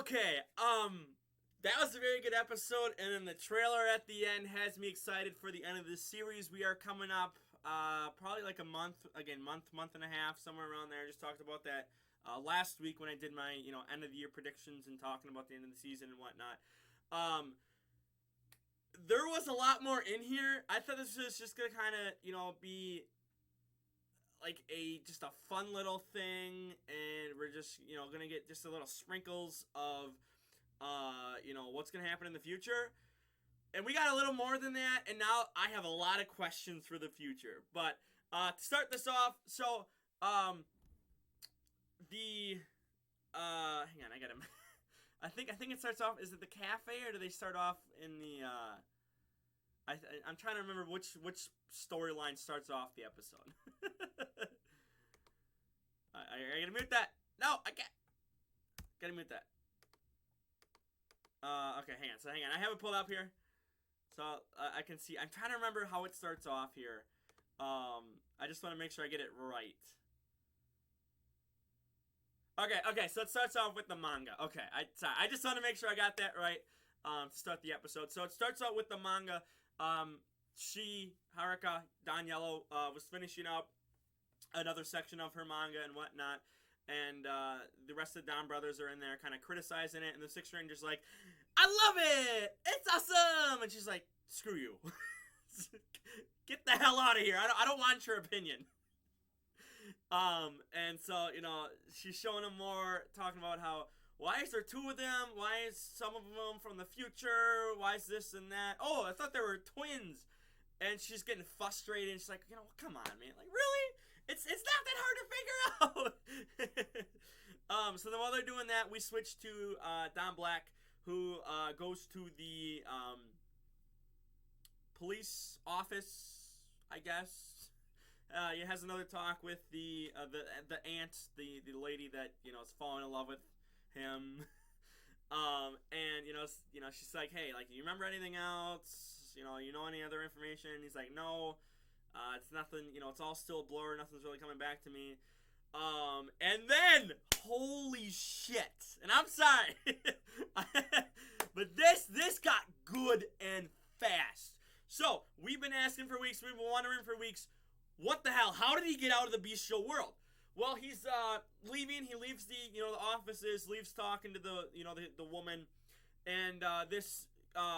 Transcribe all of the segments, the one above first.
Okay, that was a very good episode, and then the trailer at the end has me excited for the end of this series. We are coming up, probably like a month, month and a half, somewhere around there. I just talked about that last week when I did my, end of the year predictions and talking about the end of the season and whatnot. There was a lot more in here. I thought this was just gonna kind of, be like just a fun little thing, and we're just, gonna get just a little sprinkles of, what's gonna happen in the future. And we got a little more than that, and now I have a lot of questions for the future. But to start this off, so hang on, I got him. I think it starts off. Is it the cafe, or do they start off in the? I'm trying to remember which storyline starts off the episode. I gotta mute that. No, I can't. Gotta mute that. Okay, hang on. I have it pulled up here, so I can see. I'm trying to remember how it starts off here. I just want to make sure I get it right. Okay, so it starts off with the manga. Okay, I just want to make sure I got that right to start the episode. So it starts out with the manga. Haruka, Don Yellow, was finishing up another section of her manga and whatnot, and the rest of the DonBrothers are in there kind of criticizing it, and the Sixth Ranger's like, I love it! It's awesome! And she's like, screw you. Get the hell out of here. I don't want your opinion. And so, she's showing him more, talking about how, why is there two of them? Why is some of them from the future? Why is this and that? Oh, I thought they were twins. And she's getting frustrated, and she's like, come on, man. Like, really? It's not that hard to figure out. So then while they're doing that, we switch to Don Black, who goes to the police office, I guess. He has another talk with the aunt, the lady that is falling in love with him, and she's like, hey, like, you remember anything else? You know any other information? And he's like, no, it's nothing. It's all still a blur. Nothing's really coming back to me. And then, holy shit! And I'm sorry, but this got good and fast. So we've been asking for weeks. We've been wondering for weeks. What the hell? How did he get out of the bestial world? Well, he's leaving. He leaves the the offices, leaves talking to the woman, and this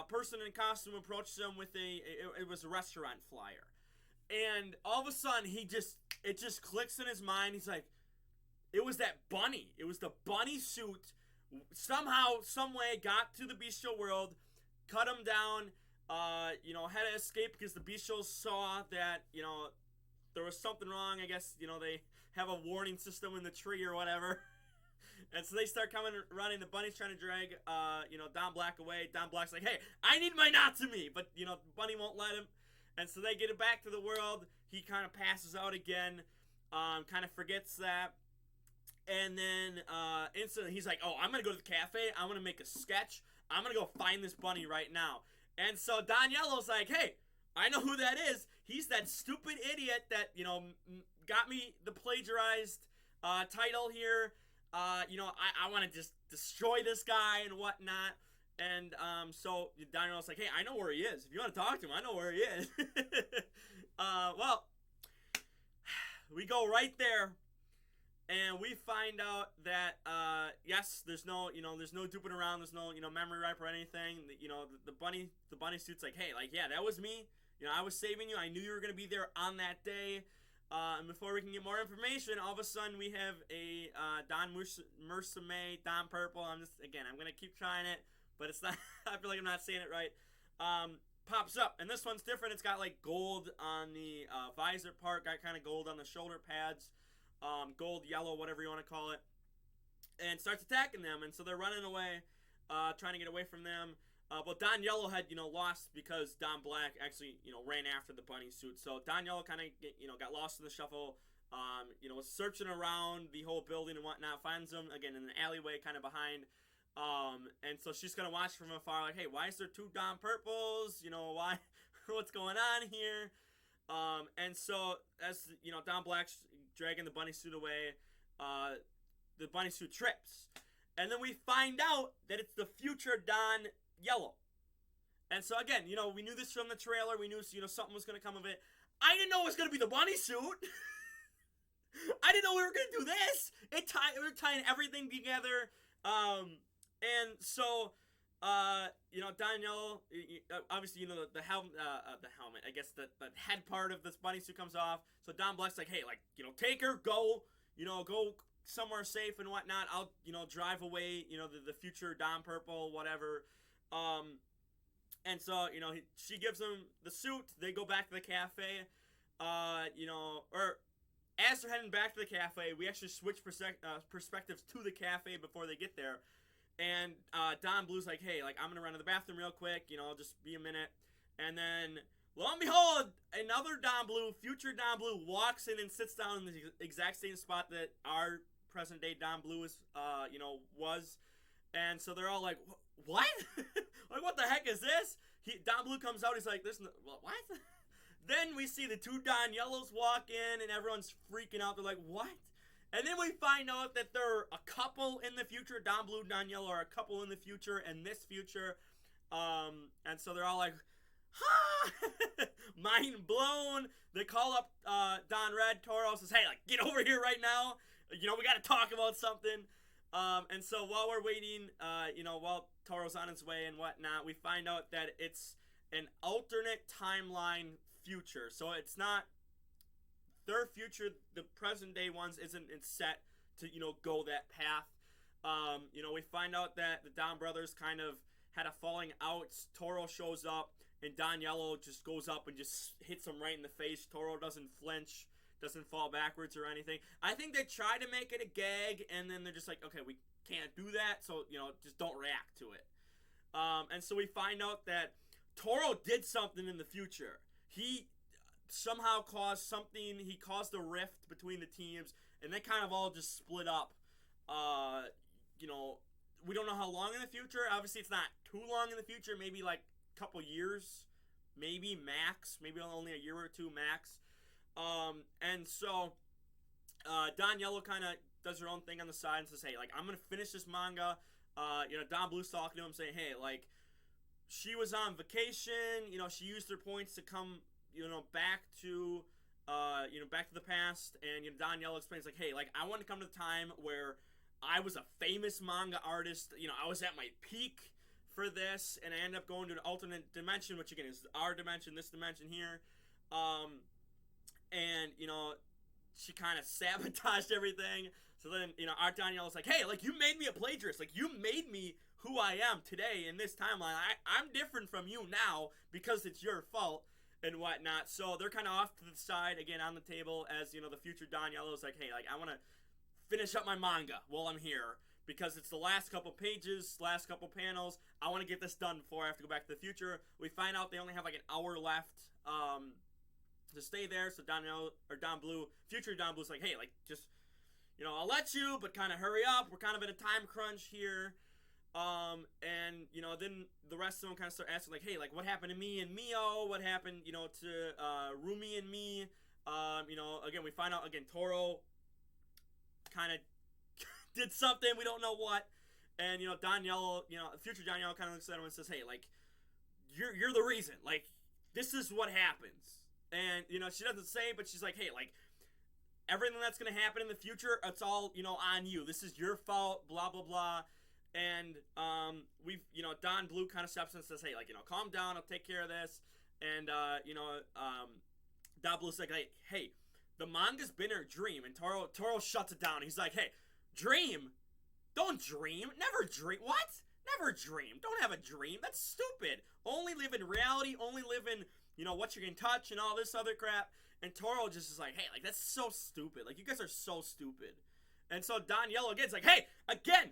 person in costume approaches him with it was a restaurant flyer, and all of a sudden it just clicks in his mind. He's like, it was that bunny. It was the bunny suit. Somehow, some way, got to the bestial world, cut him down. Had to escape because the bestials saw that there was something wrong. I guess, they have a warning system in the tree or whatever. And so they start running. The bunny's trying to drag, Don Black away. Don Black's like, hey, I need my Natsumi. But, Bunny won't let him. And so they get it back to the world. He kind of passes out again. Kind of forgets that. And then, instantly, he's like, oh, I'm going to go to the cafe. I'm going to make a sketch. I'm going to go find this bunny right now. And so Don Yellow's like, hey, I know who that is. He's that stupid idiot that, got me the plagiarized title here. I want to just destroy this guy and whatnot. And so Don Yellow's like, hey, I know where he is. If you want to talk to him, I know where he is. Well, we go right there. And we find out that, yes, there's no duping around. There's no, memory wipe or anything. The bunny suit's like, hey, like, yeah, that was me. I was saving you. I knew you were going to be there on that day. And before we can get more information, all of a sudden we have a Don Mursame, Don Purple. I'm going to keep trying it, but it's not, I feel like I'm not saying it right. Pops up. And this one's different. It's got, like, gold on the visor part, got kind of gold on the shoulder pads. Gold, yellow, whatever you want to call it, and starts attacking them, and so they're running away, trying to get away from them. But Don Yellow had, lost because Don Black actually, ran after the bunny suit. So Don Yellow kind of, got lost in the shuffle, was searching around the whole building and whatnot, finds them, again, in an alleyway kind of behind, and so she's going to watch from afar, like, hey, why is there two Don Purples? Why, what's going on here? And so, as, Don Black's dragging the bunny suit away, the bunny suit trips. And then we find out that it's the future Don Yellow. And so again, we knew this from the trailer. We knew, something was going to come of it. I didn't know it was going to be the bunny suit. I didn't know we were going to do this. We were tying everything together. And so, Don Yellow, obviously, the helmet, I guess the head part of this bunny suit comes off. So Don Black's like, hey, take her, go somewhere safe and whatnot. I'll, drive away, the future Don Purple, whatever. And so, she gives him the suit. They go back to the cafe, or as they're heading back to the cafe, we actually switch perspectives to the cafe before they get there. And Don Blue's like, hey, I'm going to run to the bathroom real quick, just be a minute. And then, lo and behold, another Don Blue, future Don Blue, walks in and sits down in the exact same spot that our present-day Don Blue was. And so they're all like, what? What the heck is this? Don Blue comes out, he's like, what? Then we see the two Don Yellows walk in, and everyone's freaking out. They're like, what? And then we find out that they're a couple in the future. Don Blue, Don Yellow are a couple in the future, and this future. And so they're all like, ha! Mind blown. They call up Don Red. Toro says, hey, get over here right now. We got to talk about something. And so while we're waiting, while Toro's on his way and whatnot, we find out that it's an alternate timeline future. So it's not their future, the present day ones isn't set to, go that path. We find out that the DonBrothers kind of had a falling out. Toro shows up, and Don Yellow just goes up and just hits him right in the face. Toro doesn't flinch, doesn't fall backwards or anything. I think they try to make it a gag, and then they're just like, okay, we can't do that, so, just don't react to it. And so we find out that Toro did something in the future. He somehow caused something. He caused a rift between the teams, and they kind of all just split up. We don't know how long in the future. Obviously, it's not too long in the future. Maybe a couple years, maybe max. Maybe only a year or two max. And so Don Yellow kind of does her own thing on the side and says, hey, I'm going to finish this manga. Don Blue's talking to him saying, hey, she was on vacation. She used her points to come, back to the past. And, Don Yellow explains, hey, I want to come to the time where I was a famous manga artist. I was at my peak for this, and I ended up going to an alternate dimension, which, again, is our dimension, this dimension here. And, she kind of sabotaged everything. So then, our Don Yellow's like, hey, you made me a plagiarist. You made me who I am today in this timeline. I'm different from you now because it's your fault and whatnot. So they're kind of off to the side, again, on the table as, the future Don Yellow's like, hey, I want to finish up my manga while I'm here because it's the last couple pages, last couple panels. I want to get this done before I have to go back to the future. We find out they only have an hour left to stay there. So Don Yellow, or Don Blue, future Don Blue's like, hey, just, I'll let you, but kind of hurry up. We're kind of in a time crunch here. And, then the rest of them kind of start asking, hey, what happened to me and Mio? What happened, to Rumi and me? Again, we find out, Toro kind of did something. We don't know what. And, Don Yellow, future Don Yellow kind of looks at him and says, hey, you're the reason. This is what happens. And, she doesn't say, but she's like, hey, everything that's going to happen in the future, it's all, on you. This is your fault, blah, blah, blah. And, Don Blue kind of steps in and says, hey, calm down, I'll take care of this. And, Don Blue's like, hey, the manga's been her dream. And Toro shuts it down. He's like, hey, dream? Don't dream. Never dream. What? Never dream. Don't have a dream. That's stupid. Only live in reality. Only live in, what you can touch and all this other crap. And Toro just is like, hey, that's so stupid. You guys are so stupid. And so Don Yellow again's like, hey, again,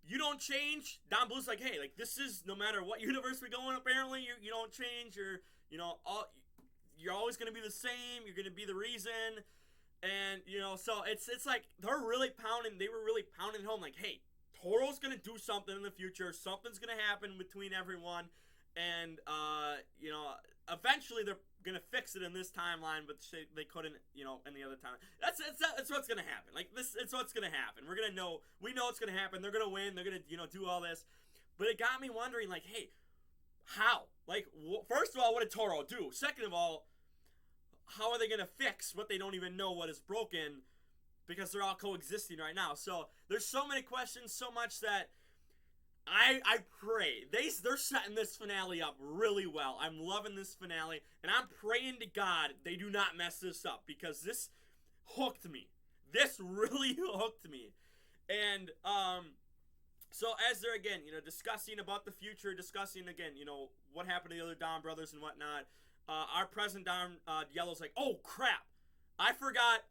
you don't change. Don Blue's like, hey, this is no matter what universe we go in, apparently, you don't change. You're always going to be the same. You're going to be the reason. And, so it's they were really pounding home, hey, Toro's going to do something in the future. Something's going to happen between everyone. And, eventually they're gonna fix it in this timeline, but they couldn't, in the other time. That's what's gonna happen. Like this, it's what's gonna happen. We know it's gonna happen. They're gonna win. They're gonna do all this, but it got me wondering, like, hey, how? Like, first of all, what did Toro do? Second of all, how are they gonna fix what they don't even know what is broken? Because they're all coexisting right now. So there's so many questions, so much that I pray they're setting this finale up really well. I'm loving this finale, and I'm praying to God they do not mess this up, because this hooked me. This really hooked me. And so as they're again, discussing about the future, discussing again, what happened to the other Don brothers and whatnot. Our president Don Yellow's like, oh crap, I forgot.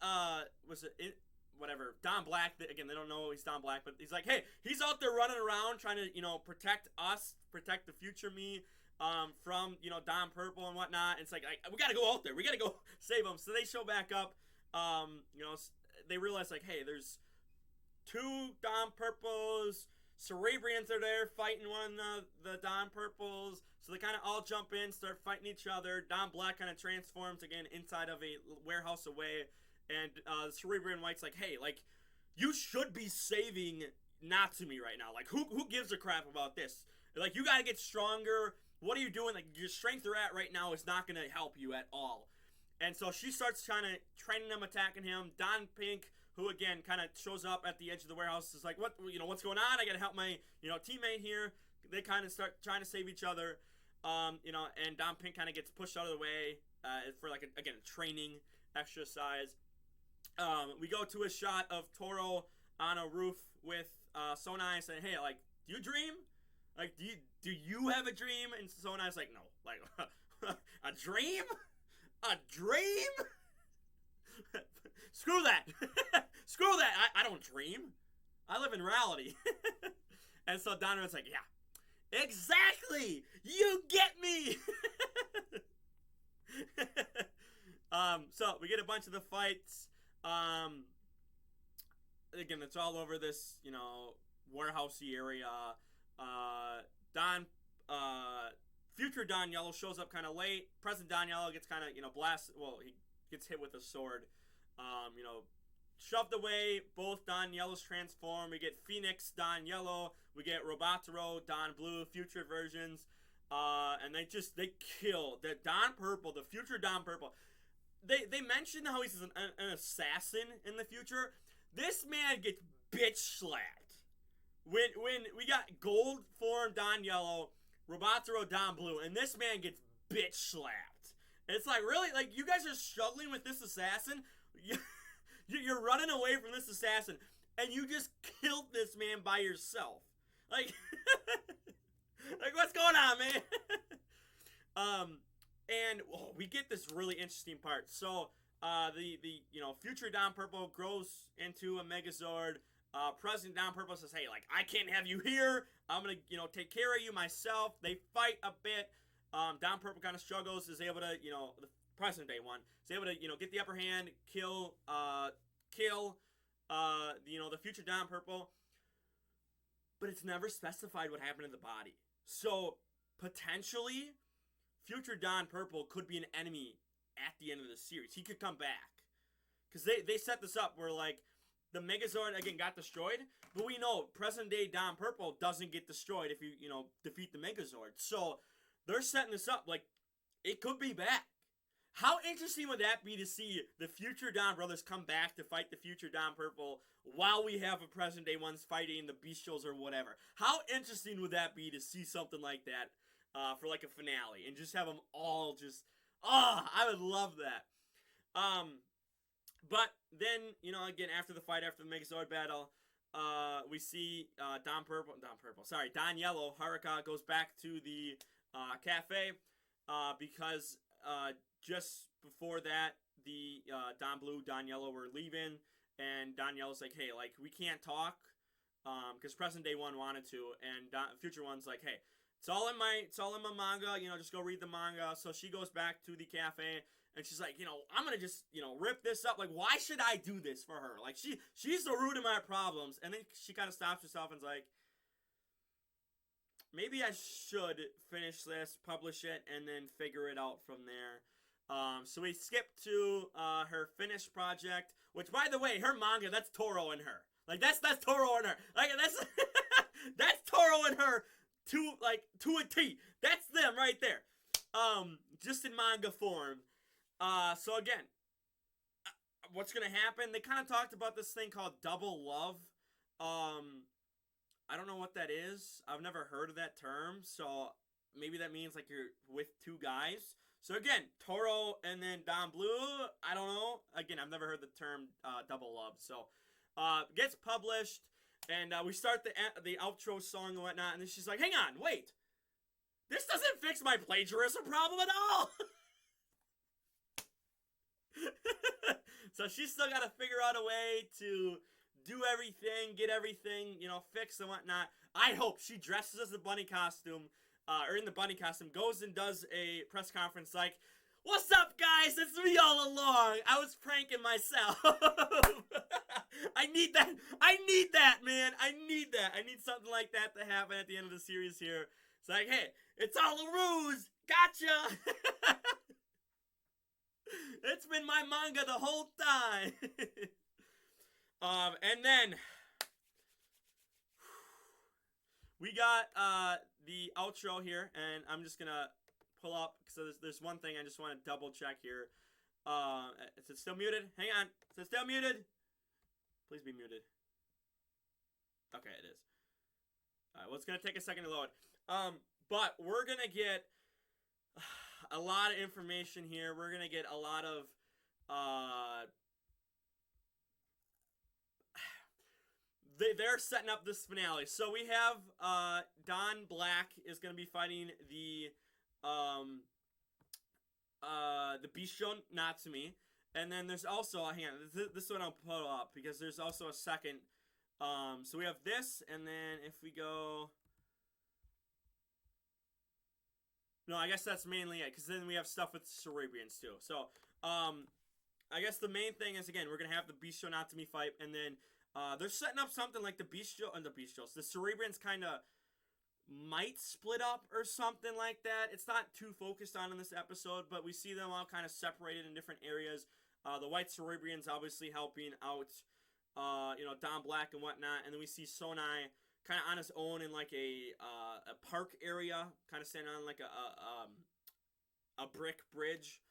Whatever, Don Black, again, they don't know he's Don Black, but he's like, hey, he's out there running around trying to, protect us, protect the future me, from, Don Purple and whatnot. And it's like, we gotta go out there, we gotta go save him. So they show back up, they realize, like, hey, there's 2 Don Purples, Cerebrians are there fighting one of the Don Purples, so they kind of all jump in, start fighting each other. Don Black kind of transforms, again, inside of a warehouse away. And Cerebrian White's like, hey, like, you should be saving Natsumi right now. Like, who gives a crap about this? Like, you gotta get stronger. What are you doing? Like, your strength you're at right now is not gonna help you at all. And so she starts training them, attacking him. Don Pink, who again kind of shows up at the edge of the warehouse, is like, what's going on? I gotta help my, teammate here. They kind of start trying to save each other. And Don Pink kind of gets pushed out of the way for, like, a training exercise. We go to a shot of Toro on a roof with Sonai saying, hey, like, do you dream? Like, do you have a dream? And Sonai's like, no. Like, a dream? A dream? Screw that. Screw that. I don't dream. I live in reality. And so Donovan's like, yeah, exactly. You get me. So we get a bunch of the fights. Again, it's all over this, warehousey area. Future Don Yellow shows up kind of late. Present Don Yellow gets kind of, blasted. Well, he gets hit with a sword. Shoved away. Both Don Yellows transform. We get Phoenix Don Yellow. We get Robataro Don Blue, future versions. And they kill the Don Purple, the future Don Purple. They mentioned how he's an assassin in the future. This man gets bitch slapped. When we got gold form Don Yellow, Robataro Don Blue, and this man gets bitch slapped. And it's like, really? Like, you guys are struggling with this assassin? You're running away from this assassin, and you just killed this man by yourself. Like, like, what's going on, man? And we get this really interesting part. So the future Don Purple grows into a Megazord. President Don Purple says, hey, like, I can't have you here. I'm gonna take care of you myself. They fight a bit. Don Purple kind of struggles, is able to the present day one is able to get the upper hand, kill the future Don Purple. But it's never specified what happened to the body. So potentially, future Don Purple could be an enemy at the end of the series. He could come back. Because they set this up where, like, the Megazord, again, got destroyed. But we know present-day Don Purple doesn't get destroyed if you, defeat the Megazord. So they're setting this up, like, it could be back. How interesting would that be to see the future Don brothers come back to fight the future Don Purple while we have a present-day ones fighting the Bestials or whatever? How interesting would that be to see something like that? For like a finale, and just have them all just, I would love that. But then, again, after the fight, after the Megazord battle, we see Don Yellow, Haruka goes back to the cafe, because just before that, the Don Blue, Don Yellow were leaving, and Don Yellow's like, hey, like, we can't talk, because present day one wanted to, and future one's like, hey, It's all in my manga, just go read the manga. So she goes back to the cafe, and she's like, I'm gonna just, rip this up. Like, why should I do this for her? Like, she's the root of my problems. And then she kind of stops herself and's like, maybe I should finish this, publish it, and then figure it out from there. So we skip to her finished project, which, by the way, her manga, that's Toro and her. Like, that's Toro and her. Like, that's that's Toro and her to a T. That's them right there. Just in manga form. So again, what's gonna happen? They kind of talked about this thing called double love. I don't know what that is. I've never heard of that term, so maybe that means like you're with two guys. So again, Toro and then Don Blue. I don't know. Again, I've never heard the term double love. So gets published, and we start the outro song and whatnot. And then she's like, "Hang on, wait. This doesn't fix my plagiarism problem at all." So she's still got to figure out a way to do everything, get everything, fixed and whatnot. I hope she dresses as the bunny costume, or in the bunny costume, goes and does a press conference like, "What's up, guys? It's me all along. I was pranking myself." I need that, man. I need that. I need something like that to happen at the end of the series here. It's like, hey, it's all a ruse. Gotcha. It's been my manga the whole time. And then we got the outro here, and I'm just gonna pull up because there's one thing I just want to double check here. Is it still muted? Hang on. Is it still muted? Please be muted. Okay, it is. Alright, well, it's gonna take a second to load. But we're gonna get a lot of information here. We're gonna get a lot of they're setting up this finale. So we have Don Black is gonna be fighting the Bisho Natsumi, and then there's also hang on, this one I'll pull up because there's also a second. So we have this, and then if we go. No, I guess that's mainly it, because then we have stuff with Cerebrians, too. So, I guess the main thing is, again, we're going to have the Bisho Natsumi fight, and then they're setting up something like the Bishos. The Cerebrians kind of might split up or something like that. It's not too focused on in this episode, but we see them all kind of separated in different areas. The White Cerebrians obviously helping out, Don Black and whatnot, and then we see Sonai kind of on his own in like a park area, kind of standing on like a brick bridge.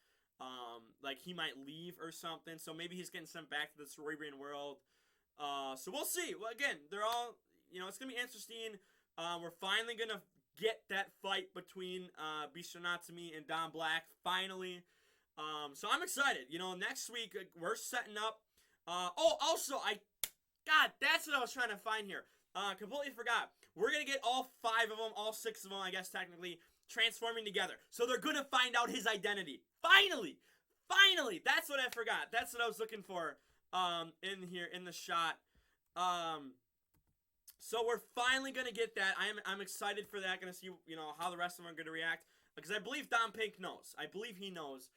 Like he might leave or something. So maybe he's getting sent back to the Cerebrian world. So we'll see. Well, again, they're all, it's gonna be interesting. We're finally gonna get that fight between Bisho Natsumi and Don Black finally. So I'm excited. Next week we're setting up. Also God, that's what I was trying to find here. Completely forgot. We're going to get all 5 of them, all 6 of them, I guess, technically, transforming together. So they're going to find out his identity. Finally! Finally! That's what I forgot. That's what I was looking for in here, in the shot. So we're finally going to get that. I'm excited for that. Going to see, how the rest of them are going to react. Because I believe Don Pink knows. I believe he knows.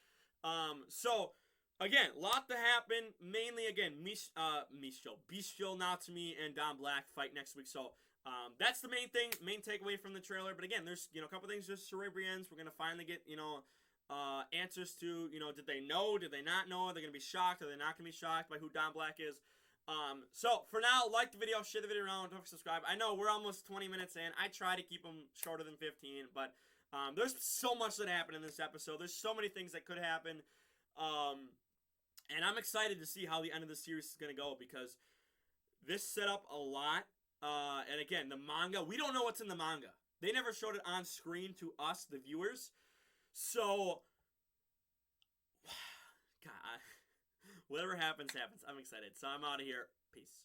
So... Again, a lot to happen. Mainly, again, Bisho Natsumi and Don Black fight next week. So, that's the main thing, main takeaway from the trailer. But again, there's, a couple things just Cerebrians. We're going to finally get, answers to, did they know? Did they not know? Are they going to be shocked? Are they not going to be shocked by who Don Black is? So, for now, like the video, share the video around, don't forget to subscribe. I know we're almost 20 minutes in. I try to keep them shorter than 15, but there's so much that happened in this episode. There's so many things that could happen. And I'm excited to see how the end of the series is going to go because this set up a lot. And again, the manga, we don't know what's in the manga. They never showed it on screen to us, the viewers. So, God, whatever happens, happens. I'm excited. So I'm out of here. Peace.